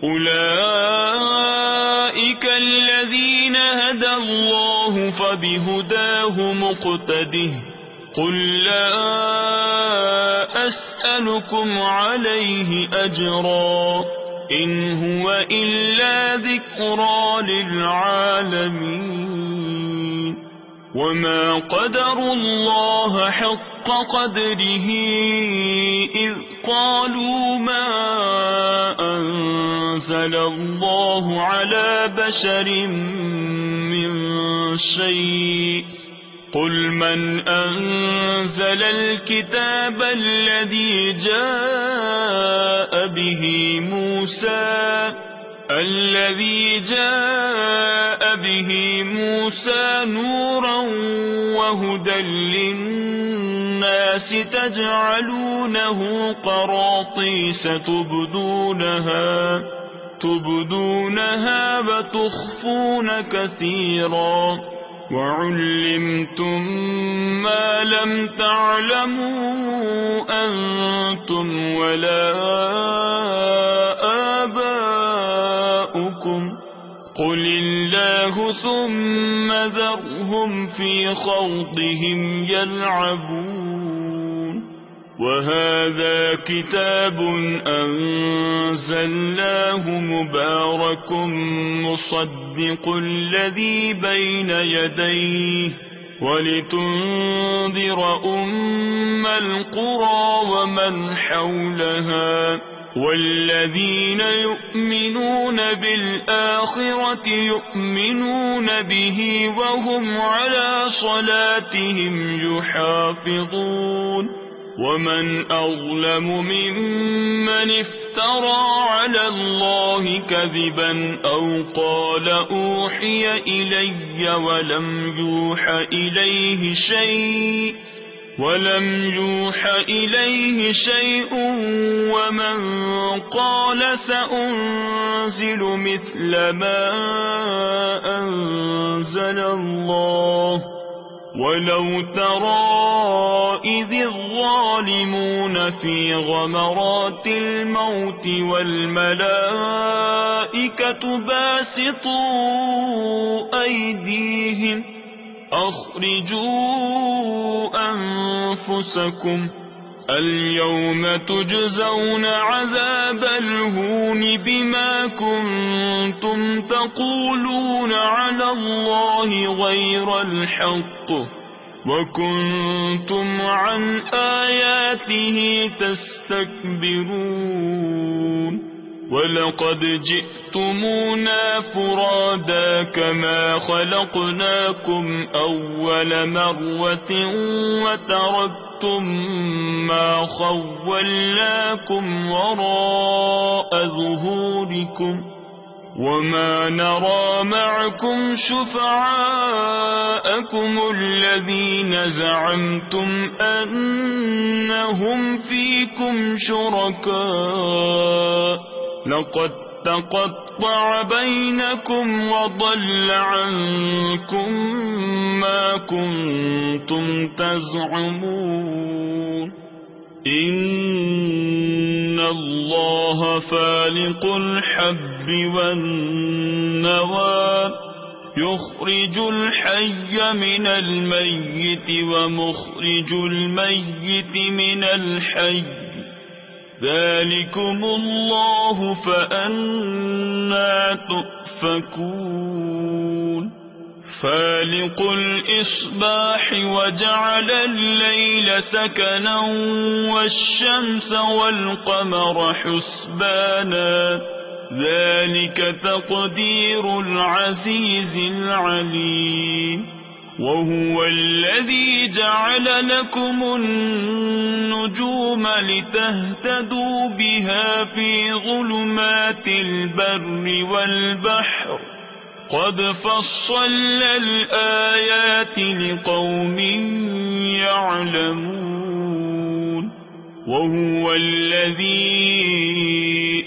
أولئك الذين هدى الله فبهداه مقتده قل لا أسألكم عليه أجرا إن هو إلا ذكرى للعالمين وما قدروا الله حق قدره إذ قالوا ما أنزل الله على بشر من شيء قل من أنزل الكتاب الذي جاء به موسى نورا وهدى للناس تجعلونه قراطيس تبدونها وتخفون كثيرا وعلمتم ما لم تعلموا أنتم ولا آباؤكم قل الله ثم ذرهم في خوضهم يلعبون وهذا كتاب أنزلناه مبارك مصدق الذي بين يديه ولتنذر أم القرى ومن حولها والذين يؤمنون بالآخرة يؤمنون به وهم على صلاتهم يحافظون ومن أظلم ممن افترى على الله كذبا أو قال أوحي إلي ولم يوح إليه شيء ومن قال سأنزل مثل ما أنزل الله ولو ترى إذ الظالمون في غمرات الموت والملائكة باسطوا أيديهم أخرجوا أنفسكم اليوم تجزون عذاب الهون بما كنتم تقولون على الله غير الحق وكنتم عن آياته تستكبرون ولقد جئتمونا فرادا كما خلقناكم أول مرة وتركتم ما خولناكم وراء ظهوركم وما نرى معكم شفعاءكم الذين زعمتم أنهم فيكم شركاء لقد تقطع بينكم وضل عنكم ما كنتم تزعمون إن الله فالق الحب والنوى يخرج الحي من الميت ومخرج الميت من الحي ذلكم الله فأنى تؤفكون فالق الإصباح وجعل الليل سكنا والشمس والقمر حسبانا ذلك تقدير العزيز العليم وهو الذي جعل لكم النجوم لتهتدوا بها في ظلمات البر والبحر قد فصلنا الآيات لقوم يعلمون وهو الذي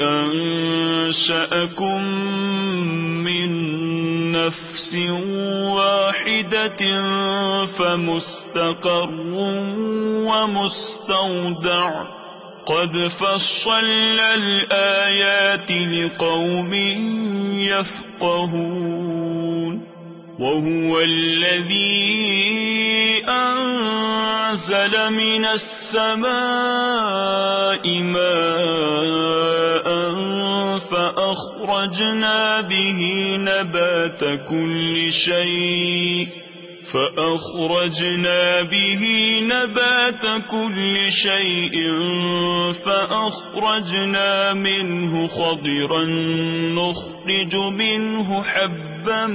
أنشأكم من نفس واحدة فمستقر ومستودع قد فصلنا الآيات لقوم يفقهون وهو الذي أنزل من السماء ماء فأخرجنا به نبات كل شيء فأخرجنا منه خضرا نخرج منه حبا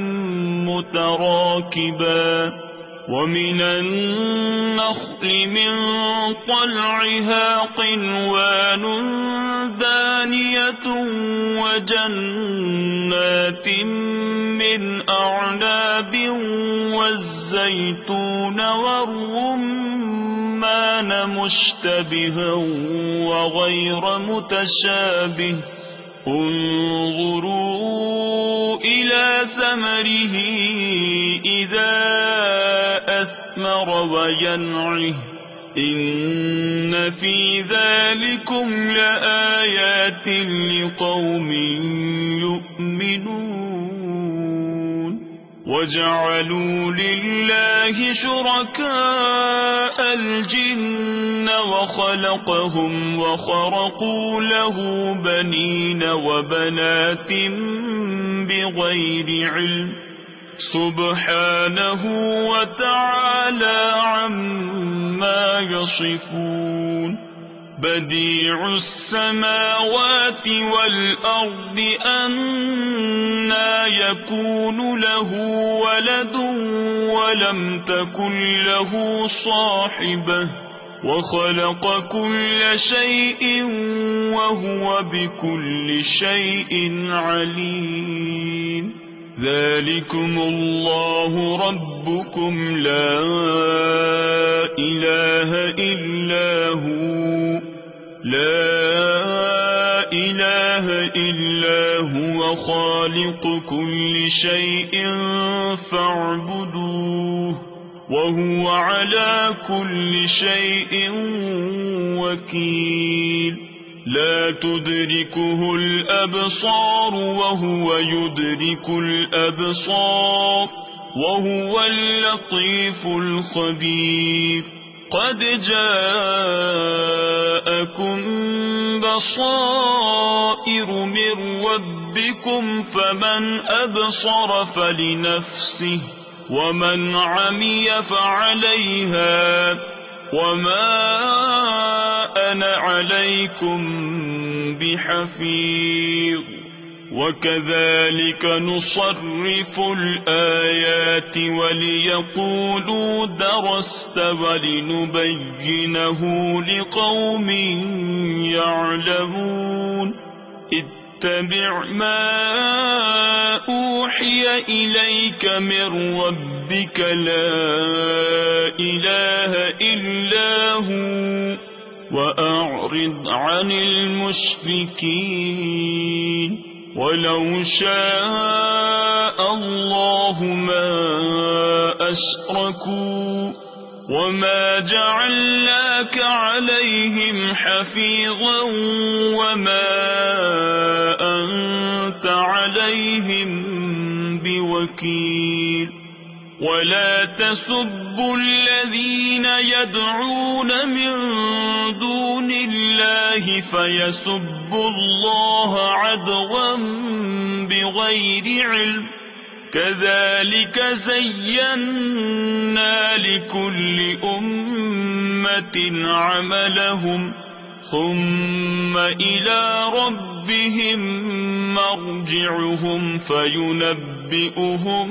متراكبا ومن النخل من طلعها قنوان دانية وجنات من أعناب والزيتون والرمان مشتبها وغير متشابه انظروا إلى ثمره إذا أثمر وينعه إن في ذلكم لآيات لقوم يؤمنون وجعلوا لله شركاء الجن وخلقهم وخرقوا له بنين وبنات بغير علم سبحانه وتعالى عما يصفون بديع السماوات والأرض أنى يكون له ولد ولم تكن له صاحبة وخلق كل شيء وهو بكل شيء عليم ذلكم الله ربكم لا إله إلا هو خالق كل شيء فاعبدوه وهو على كل شيء وكيل لا تدركه الأبصار وهو يدرك الأبصار وهو اللطيف الخبير قد جاءكم بصائر من ربكم فمن أبصر فلنفسه ومن عمي فعليها وما أنا عليكم بحفيظ وكذلك نصرف الآيات وليقولوا درست ولنبينه لقوم يعلمون اتبع ما أوحي إليك من ربك لا إله إلا هو وأعرض عن المشركين ولو شاء الله ما أشركوا وما جعلناك عليهم حفيظا وما أنت عليهم بوكيل ولا تسبوا الذين يدعون من دون الله فيسبوا الله عدوا بغير علم كذلك زينا لكل أمة عملهم ثم إلى ربهم مرجعهم فينبئهم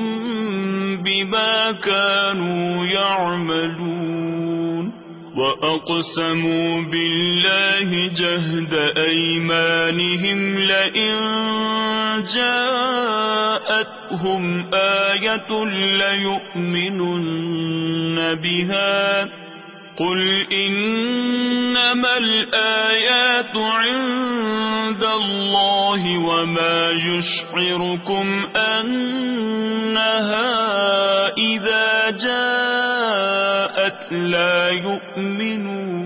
بما كانوا يعملون وأقسموا بالله جهد أيمانهم لئن جاءتهم آية ليؤمنن بها قل إنما الآيات عند الله وما يشعركم أنها إذا جاءت لا يؤمنون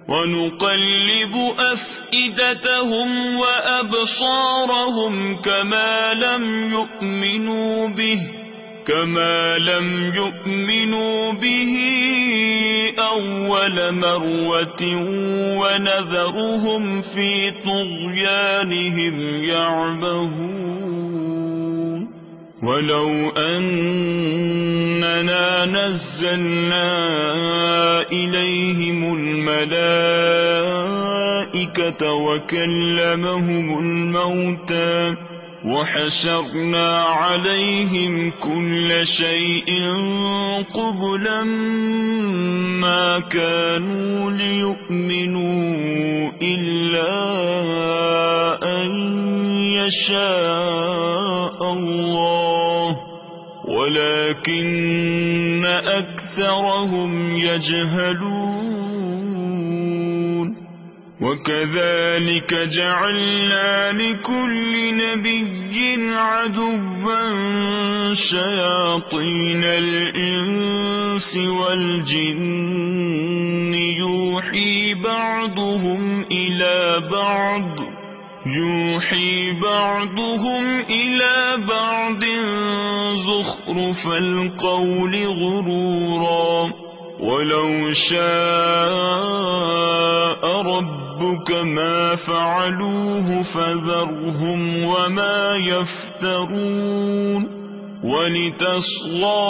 ونقلب أفئدتهم وأبصارهم كما لم يؤمنوا به أول مرة ونذرهم في طغيانهم يعمهون ولو أننا نزلنا إليهم الملائكة وكلمهم الموتى وحشرنا عليهم كل شيء قبلا ما كانوا ليؤمنوا إلا أن يشاء الله ولكن أكثرهم يجهلون وكذلك جعلنا لكل نبي عدوا شياطين الإنس والجن يوحي بعضهم إلى بعض زخرف القول غرورا ولو شاء ربك ما فعلوه فذرهم وما يفترون ولتصغى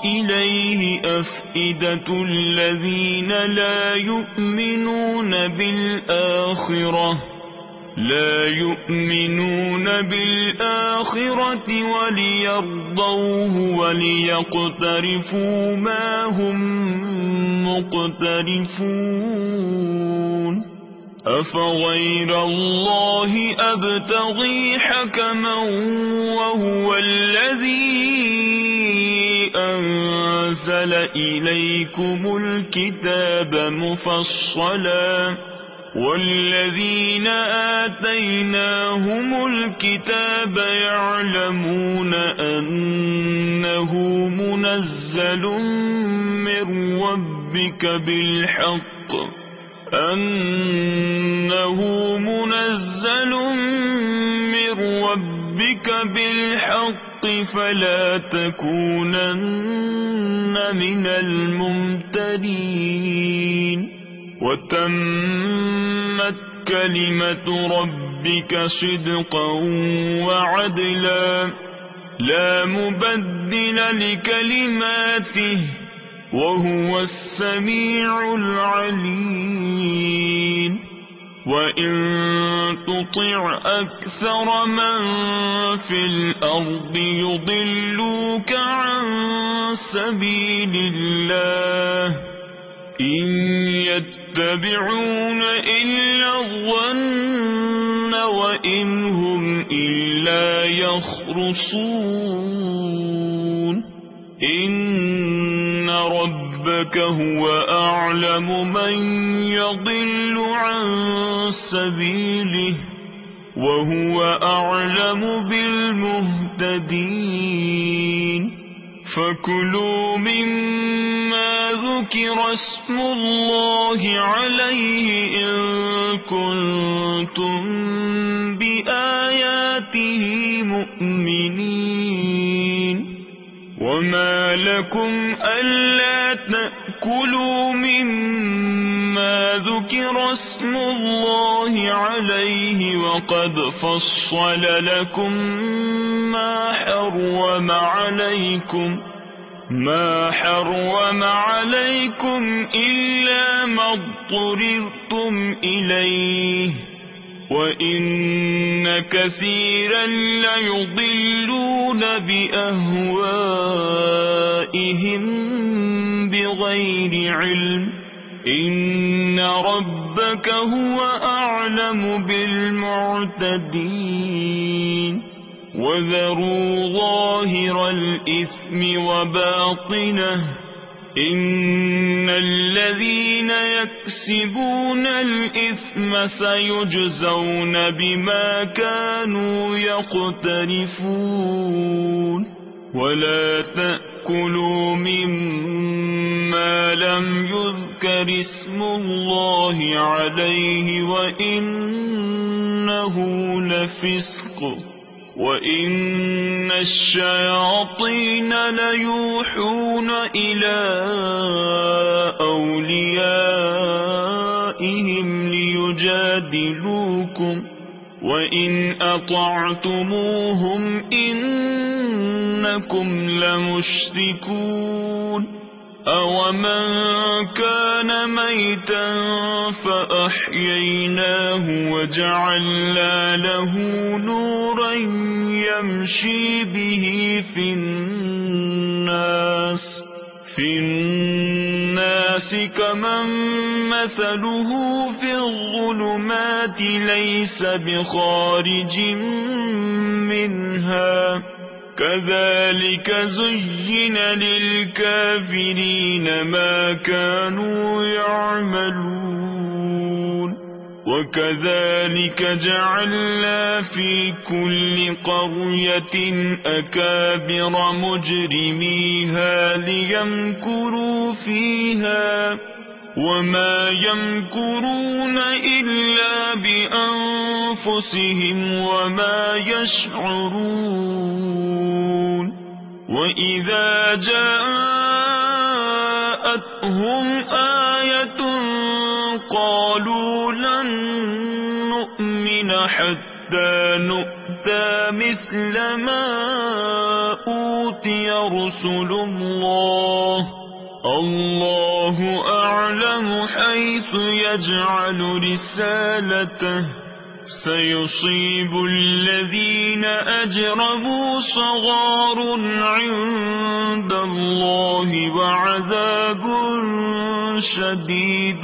إليه أفئدة الذين لا يؤمنون بالآخرة وليرضوه وليقترفوا ما هم مقترفون أفغير الله أبتغي حكما وهو الذي أنزل إليكم الكتاب مفصلا والذين آتيناهم الكتاب يعلمون أنه منزل من ربك بالحق فلا تكونن من الممترين وتمت كلمة ربك صدقا وعدلا لا مبدل لكلماته وهو السميع العليم وإن تطع أكثر من في الأرض يضلوك عن سبيل الله إن يتبعون إلا الظن وإن هم إلا يخرصون إن ربك هو أعلم من يضل عن سبيله وهو أعلم بالمهتدين فكلوا مما ذكر اسم الله عليه إن كنتم بآياته مؤمنين وما لكم ألا تأكلوا مما ذكر اسم الله عليه وقد فصل لكم ما حرم عليكم إلا ما اضطررتم إليه وإن كثيرا ليضلون بأهوائهم بغير علم إن ربك هو أعلم بالمعتدين وذروا ظاهر الإثم وباطنه إن الذين يكسبون الإثم سيجزون بما كانوا يقترفون ولا تأكلوا مما ما لم يذكر اسم الله عليه وإنه لفسق وإن الشياطين ليوحون إلى أوليائهم ليجادلوكم وإن أطعتموهم إنكم لمشركون أومن كان ميتا فأحييناه وجعلنا له نورا يمشي به في الناس كمن مثله في الظلمات ليس بخارج منها كذلك زين للكافرين ما كانوا يعملون وكذلك جعلنا في كل قرية أكابر مجرميها ليمكروا فيها وما يمكرون إلا بأنفسهم وما يشعرون وإذا جاءتهم آية قالوا لن نؤمن حتى نؤتى مثل ما أوتي رسل الله أعلم حيث يجعل رسالته سيصيب الذين أجرموا صغار عند الله وعذاب شديد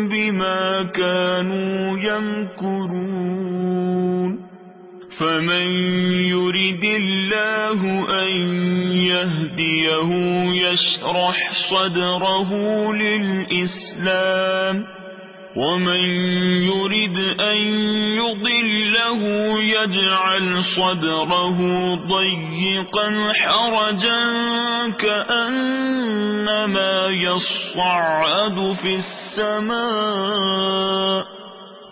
بما كانوا يمكرون فمن يرد الله أن يهديه يشرح صدره للإسلام ومن يرد أن يضله يجعل صدره ضيقا حرجا كأنما يصعد في السماء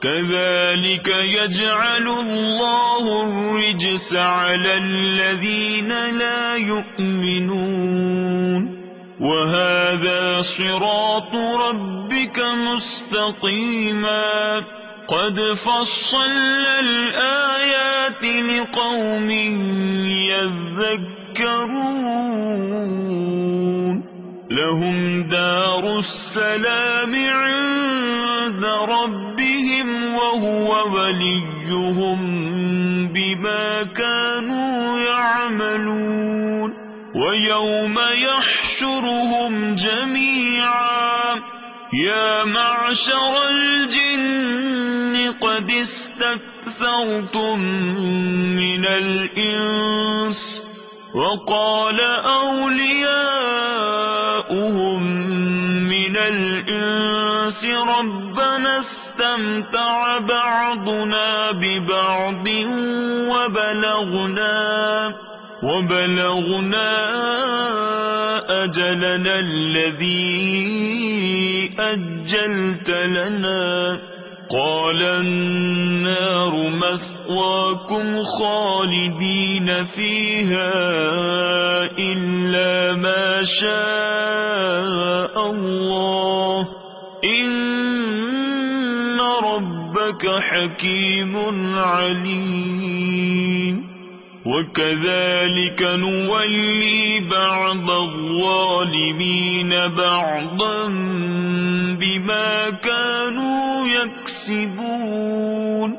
كذلك يجعل الله الرجس على الذين لا يؤمنون وهذا صراط ربك مستقيما قد فصلنا الآيات لقوم يذكرون لهم دار السلام عند ربهم وهو وليهم بما كانوا يعملون ويوم يحشرهم جميعا يا معشر الجن قد استكثرتم من الإنس وقال أولياؤهم من الإنس ربنا استمتع بعضنا ببعض وبلغنا أجلنا الذي أجلت لنا قال النار مثواكم خالدين فيها إلا ما شاء الله إن ربك حكيم عليم وكذلك نولي بعض الظالمين بعضا بما كانوا يكسبون